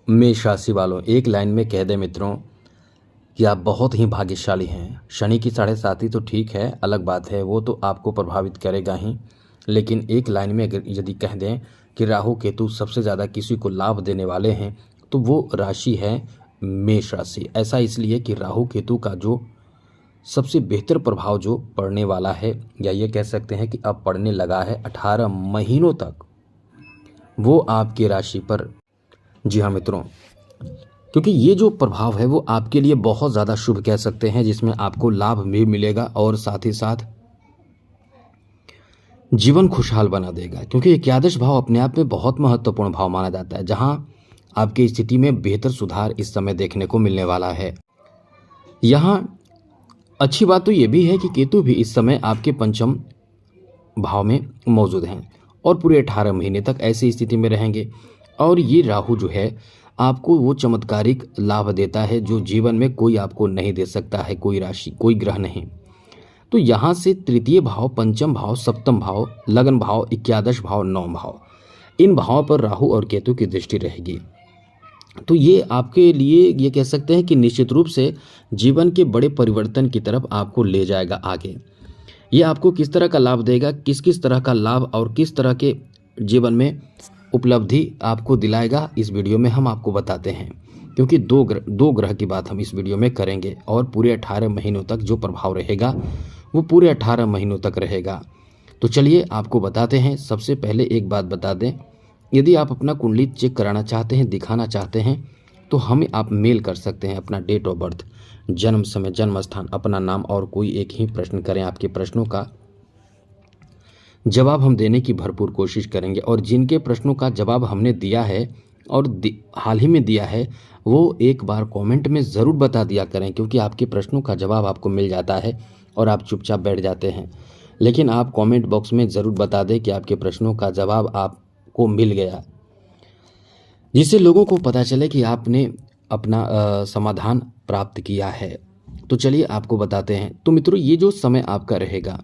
मेष राशि वालों, एक लाइन में कह दें मित्रों कि आप बहुत ही भाग्यशाली हैं। शनि की 7.5 तो ठीक है, अलग बात है, वो तो आपको प्रभावित करेगा ही। लेकिन एक लाइन में अगर यदि कह दें कि राहु केतु सबसे ज़्यादा किसी को लाभ देने वाले हैं तो वो राशि है मेष राशि। ऐसा इसलिए कि राहु केतु का जो सबसे बेहतर प्रभाव जो पड़ने वाला है, या ये कह सकते हैं कि अब पड़ने लगा है 18 महीनों तक, वो आपकी राशि पर। जी हाँ मित्रों, क्योंकि ये जो प्रभाव है वो आपके लिए बहुत ज़्यादा शुभ कह सकते हैं, जिसमें आपको लाभ भी मिलेगा और साथ ही साथ जीवन खुशहाल बना देगा। क्योंकि एकादश भाव अपने आप में बहुत महत्वपूर्ण भाव माना जाता है, जहां आपकी स्थिति में बेहतर सुधार इस समय देखने को मिलने वाला है। यहाँ अच्छी बात तो ये भी है कि केतु भी इस समय आपके पंचम भाव में मौजूद हैं और पूरे 18 महीने तक ऐसी स्थिति में रहेंगे। और ये राहु जो है आपको वो चमत्कारिक लाभ देता है जो जीवन में कोई आपको नहीं दे सकता है, कोई राशि, कोई ग्रह नहीं। तो यहाँ से तृतीय भाव, पंचम भाव, सप्तम भाव, लगन भाव, एकादश भाव, नवम भाव, इन भावों पर राहु और केतु की दृष्टि रहेगी। तो ये आपके लिए ये कह सकते हैं कि निश्चित रूप से जीवन के बड़े परिवर्तन की तरफ आपको ले जाएगा आगे। ये आपको किस तरह का लाभ देगा, किस किस तरह का लाभ और किस तरह के जीवन में उपलब्धि आपको दिलाएगा, इस वीडियो में हम आपको बताते हैं। क्योंकि दो ग्रह की बात हम इस वीडियो में करेंगे और पूरे 18 महीनों तक जो प्रभाव रहेगा वो पूरे 18 महीनों तक रहेगा। तो चलिए आपको बताते हैं। सबसे पहले एक बात बता दें, यदि आप अपना कुंडली चेक कराना चाहते हैं, दिखाना चाहते हैं, तो हमें आप मेल कर सकते हैं अपना डेट ऑफ बर्थ, जन्म समय, जन्म स्थान, अपना नाम और कोई एक ही प्रश्न करें। आपके प्रश्नों का जवाब हम देने की भरपूर कोशिश करेंगे। और जिनके प्रश्नों का जवाब हमने दिया है और हाल ही में दिया है, वो एक बार कमेंट में ज़रूर बता दिया करें, क्योंकि आपके प्रश्नों का जवाब आपको मिल जाता है और आप चुपचाप बैठ जाते हैं। लेकिन आप कमेंट बॉक्स में ज़रूर बता दें कि आपके प्रश्नों का जवाब आपको मिल गया, जिससे लोगों को पता चले कि आपने अपना समाधान प्राप्त किया है। तो चलिए आपको बताते हैं। तो मित्रों, ये जो समय आपका रहेगा,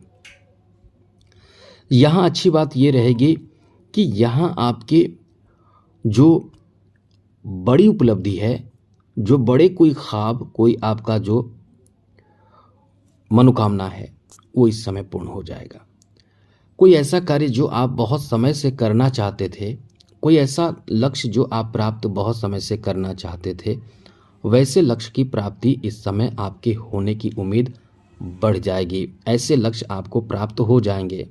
यहाँ अच्छी बात ये रहेगी कि यहाँ आपके जो बड़ी उपलब्धि है, जो बड़े कोई ख्वाब, कोई आपका जो मनोकामना है, वो इस समय पूर्ण हो जाएगा। कोई ऐसा कार्य जो आप बहुत समय से करना चाहते थे, कोई ऐसा लक्ष्य जो आप प्राप्त बहुत समय से करना चाहते थे, वैसे लक्ष्य की प्राप्ति इस समय आपके होने की उम्मीद बढ़ जाएगी। ऐसे लक्ष्य आपको प्राप्त हो जाएंगे।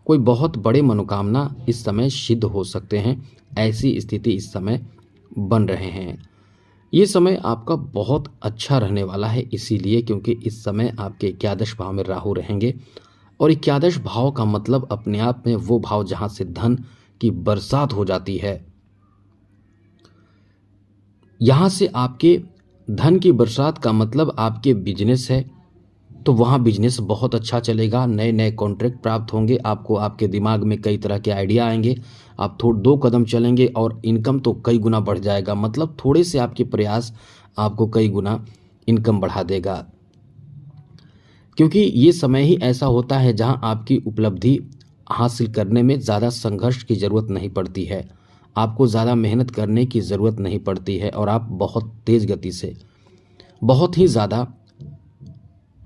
कोई बहुत बड़े मनोकामना इस समय सिद्ध हो सकते हैं, ऐसी स्थिति इस समय बन रहे हैं। ये समय आपका बहुत अच्छा रहने वाला है, इसीलिए क्योंकि इस समय आपके एकादश भाव में राहु रहेंगे। और एकादश भाव का मतलब अपने आप में वो भाव जहाँ से धन की बरसात हो जाती है। यहाँ से आपके धन की बरसात का मतलब आपके बिजनेस है, तो वहाँ बिजनेस बहुत अच्छा चलेगा। नए नए कॉन्ट्रैक्ट प्राप्त होंगे आपको, आपके दिमाग में कई तरह के आइडिया आएंगे। आप दो कदम चलेंगे और इनकम तो कई गुना बढ़ जाएगा। मतलब थोड़े से आपके प्रयास आपको कई गुना इनकम बढ़ा देगा। क्योंकि ये समय ही ऐसा होता है जहां आपकी उपलब्धि हासिल करने में ज़्यादा संघर्ष की ज़रूरत नहीं पड़ती है, आपको ज़्यादा मेहनत करने की ज़रूरत नहीं पड़ती है और आप बहुत तेज़ गति से, बहुत ही ज़्यादा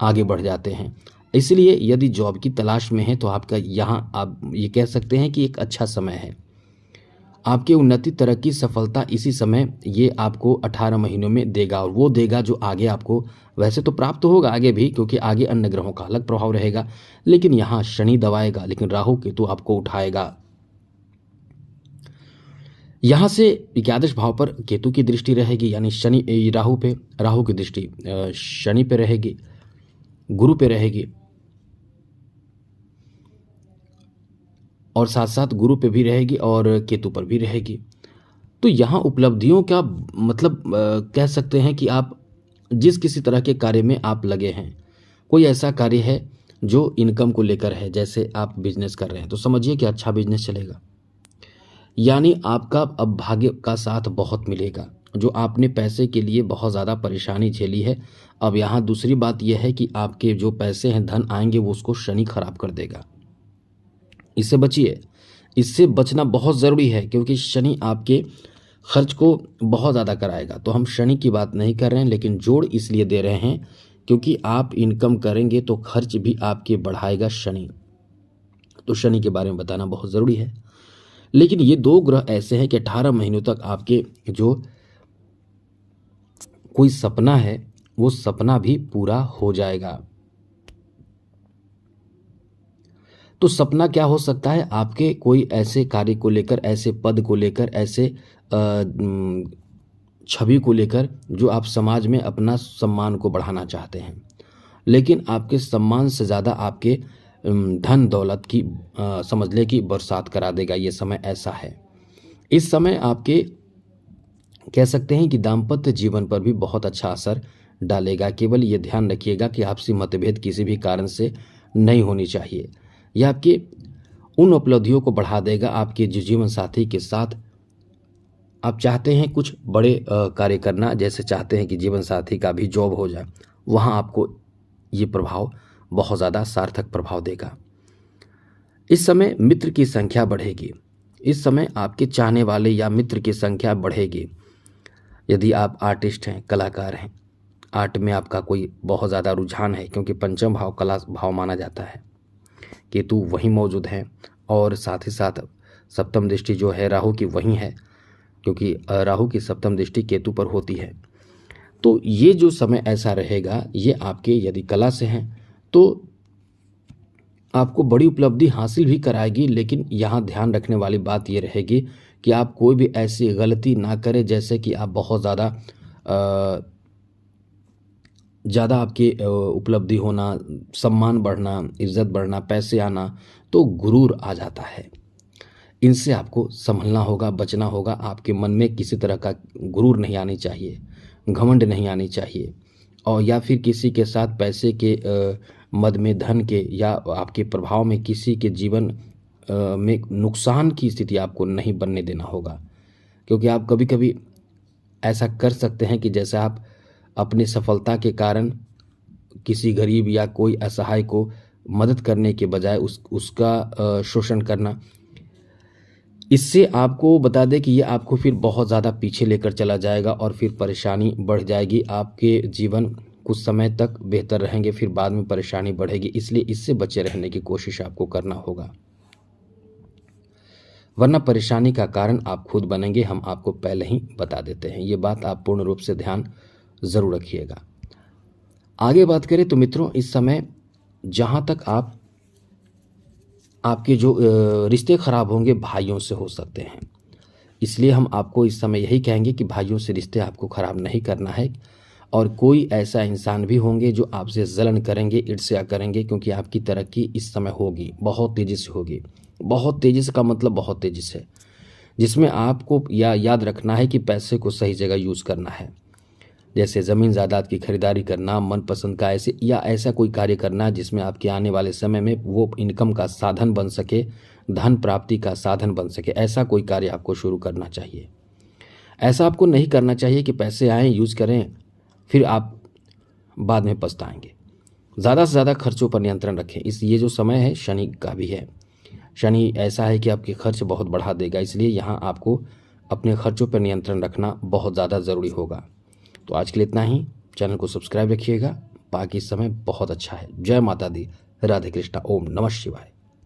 आगे बढ़ जाते हैं। इसलिए यदि जॉब की तलाश में है तो आपका यहाँ आप ये कह सकते हैं कि एक अच्छा समय है। आपकी उन्नति, तरक्की, सफलता इसी समय ये आपको 18 महीनों में देगा, और वो देगा जो आगे आपको वैसे तो प्राप्त होगा आगे भी, क्योंकि आगे अन्य ग्रहों का अलग प्रभाव रहेगा। लेकिन यहाँ शनि दबाएगा, लेकिन राहु केतु आपको उठाएगा। यहाँ से एकादश भाव पर केतु की दृष्टि रहेगी, यानी शनि राहु पे, राहु की दृष्टि शनि पे रहेगी, गुरु पे रहेगी, और साथ साथ गुरु पे भी रहेगी और केतु पर भी रहेगी। तो यहाँ उपलब्धियों का मतलब कह सकते हैं कि आप जिस किसी तरह के कार्य में आप लगे हैं, कोई ऐसा कार्य है जो इनकम को लेकर है, जैसे आप बिजनेस कर रहे हैं तो समझिए कि अच्छा बिजनेस चलेगा, यानी आपका अब भाग्य का साथ बहुत मिलेगा। जो आपने पैसे के लिए बहुत ज़्यादा परेशानी झेली है, अब यहाँ दूसरी बात यह है कि आपके जो पैसे हैं, धन आएंगे, वो उसको शनि खराब कर देगा। इससे बचिए, इससे बचना बहुत ज़रूरी है, क्योंकि शनि आपके खर्च को बहुत ज़्यादा कराएगा। तो हम शनि की बात नहीं कर रहे हैं, लेकिन जोड़ इसलिए दे रहे हैं क्योंकि आप इनकम करेंगे तो खर्च भी आपके बढ़ाएगा शनि। तो शनि के बारे में बताना बहुत ज़रूरी है। लेकिन ये दो ग्रह ऐसे हैं कि 18 महीनों तक आपके जो कोई सपना है वो सपना भी पूरा हो जाएगा। तो सपना क्या हो सकता है? आपके कोई ऐसे कार्य को लेकर, ऐसे पद को लेकर, ऐसे छवि को लेकर जो आप समाज में अपना सम्मान को बढ़ाना चाहते हैं, लेकिन आपके सम्मान से ज़्यादा आपके धन दौलत की समझ ले कि बरसात करा देगा। ये समय ऐसा है। इस समय आपके कह सकते हैं कि दाम्पत्य जीवन पर भी बहुत अच्छा असर डालेगा। केवल ये ध्यान रखिएगा कि आपसी मतभेद किसी भी कारण से नहीं होनी चाहिए। यह आपके उन उपलब्धियों को बढ़ा देगा। आपके जो जीवन साथी के साथ आप चाहते हैं कुछ बड़े कार्य करना, जैसे चाहते हैं कि जीवन साथी का भी जॉब हो जाए, वहाँ आपको ये प्रभाव बहुत ज़्यादा सार्थक प्रभाव देगा। इस समय मित्र की संख्या बढ़ेगी। इस समय आपके चाहने वाले या मित्र की संख्या बढ़ेगी। यदि आप आर्टिस्ट हैं, कलाकार हैं, आर्ट में आपका कोई बहुत ज़्यादा रुझान है, क्योंकि पंचम भाव कला भाव माना जाता है, केतु वहीं मौजूद हैं और साथ ही साथ सप्तम दृष्टि जो है राहु की वहीं है, क्योंकि राहु की सप्तम दृष्टि केतु पर होती है। तो ये जो समय ऐसा रहेगा, ये आपके यदि कला से हैं तो आपको बड़ी उपलब्धि हासिल भी कराएगी। लेकिन यहाँ ध्यान रखने वाली बात ये रहेगी कि आप कोई भी ऐसी गलती ना करें जैसे कि आप बहुत ज़्यादा आपकी उपलब्धि होना, सम्मान बढ़ना, इज्जत बढ़ना, पैसे आना, तो गुरूर आ जाता है। इनसे आपको संभलना होगा, बचना होगा। आपके मन में किसी तरह का गुरूर नहीं आनी चाहिए, घमंड नहीं आनी चाहिए, और या फिर किसी के साथ पैसे के मद में, धन के या आपके प्रभाव में किसी के जीवन में नुकसान की स्थिति आपको नहीं बनने देना होगा। क्योंकि आप कभी कभी ऐसा कर सकते हैं कि जैसे आप अपनी सफलता के कारण किसी गरीब या कोई असहाय को मदद करने के बजाय उसका शोषण करना, इससे आपको बता दें कि ये आपको फिर बहुत ज़्यादा पीछे लेकर चला जाएगा और फिर परेशानी बढ़ जाएगी। आपके जीवन कुछ समय तक बेहतर रहेंगे, फिर बाद में परेशानी बढ़ेगी। इसलिए इससे बचे रहने की कोशिश आपको करना होगा, वरना परेशानी का कारण आप खुद बनेंगे। हम आपको पहले ही बता देते हैं, ये बात आप पूर्ण रूप से ध्यान ज़रूर रखिएगा। आगे बात करें तो मित्रों, इस समय जहाँ तक आपके जो रिश्ते खराब होंगे भाइयों से हो सकते हैं, इसलिए हम आपको इस समय यही कहेंगे कि भाइयों से रिश्ते आपको खराब नहीं करना है। और कोई ऐसा इंसान भी होंगे जो आपसे जलन करेंगे, ईर्ष्या करेंगे, क्योंकि आपकी तरक्की इस समय होगी, बहुत तेज़ी से होगी। बहुत तेज़ी से का मतलब बहुत तेज़ी से, जिसमें आपको याद रखना है कि पैसे को सही जगह यूज़ करना है। जैसे ज़मीन जायदाद की खरीदारी करना, मनपसंद का ऐसा कोई कार्य करना जिसमें आपके आने वाले समय में वो इनकम का साधन बन सके, धन प्राप्ति का साधन बन सके। ऐसा कोई कार्य आपको शुरू करना चाहिए। ऐसा आपको नहीं करना चाहिए कि पैसे आएँ, यूज़ करें, फिर आप बाद में पछताएंगे। ज़्यादा से ज़्यादा खर्चों पर नियंत्रण रखें। ये जो समय है शनि का भी है। शनि ऐसा है कि आपके खर्च बहुत बढ़ा देगा, इसलिए यहाँ आपको अपने खर्चों पर नियंत्रण रखना बहुत ज़्यादा ज़रूरी होगा। तो आज के लिए इतना ही। चैनल को सब्सक्राइब रखिएगा। बाकी समय बहुत अच्छा है। जय माता दी, राधे कृष्णा, ओम नमः शिवाय।